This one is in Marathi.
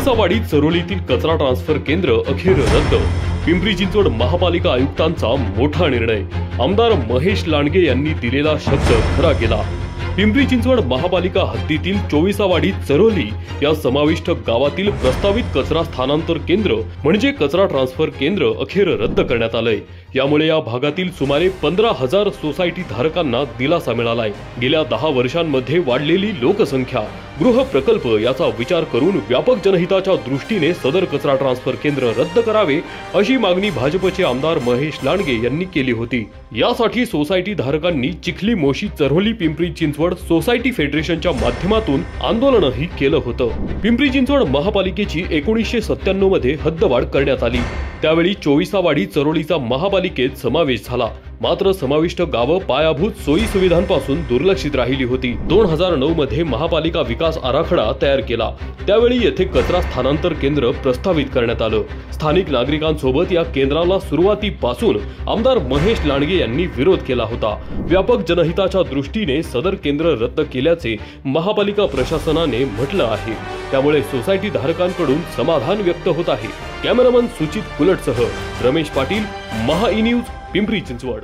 चोवीसावाडी चरोलीतील कचरा ट्रान्सफर केंद्र अखेर रद्द। पिंपरी चिंचवड महापालिका आयुक्तांचा मोठा निर्णय। आमदार महेश लांडगे यांनी दिलेला शब्द खरा केला। पिंपरी चिंचवड महापालिका हद्दीतील चोवीसावाडी चरोली या समाविष्ट गावातील प्रस्तावित कचरा स्थानांतर केंद्र म्हणजे कचरा ट्रान्सफर केंद्र अखेर रद्द करण्यात आलंय। यामुळे या भागातील सुमारे 15,000 सोसायटी धारकांना दिलासा मिळालाय। गेल्या 10 वर्षांमध्ये वाढलेली लोकसंख्या, गृह प्रकल्प याचा विचार करून व्यापक जनहिताच्या दृष्टीने सदर कचरा ट्रान्सफर केंद्र रद्द करावे अशी मागणी भाजपचे आमदार महेश लांडगे यांनी केली होती। यासाठी सोसायटी धारकांनी चिखली मोशी चरोली पिंपरी चिंचवड सोसायटी फेडरेशनच्या माध्यमातून आंदोलनही केलं होतं। पिंपरी चिंचवड महापालिकेची 1997 मध्ये हद्दवाढ करण्यात आली। त्यावेळी चोवीसावाडी चरोलीचा महापालिकेत समावेश झाला। मात्र समाविष्ट गावं पायाभूत सोयी सुविधांपासून दुर्लक्षित राहिली होती। 2009 मध्ये महापालिका विकास आराखडा तयार केला। त्यावेळी येथे कचरा स्थानांतर केंद्र प्रस्तावित करण्यात आलं। स्थानिक नागरिकांसोबत या केंद्राला सुरुवातीपासून आमदार महेश लांडगे यांनी विरोध केला होता। व्यापक जनहिताच्या दृष्टीने सदर केंद्र रद्द केल्याचे महापालिका प्रशासनाने म्हटलं आहे। त्यामुळे सोसायटी धारकांकडून समाधान व्यक्त होत आहे। कॅमेरामन सुचित कुलटसह रमेश पाटील, महा ई न्यूज, पिंपरी चिंचवड।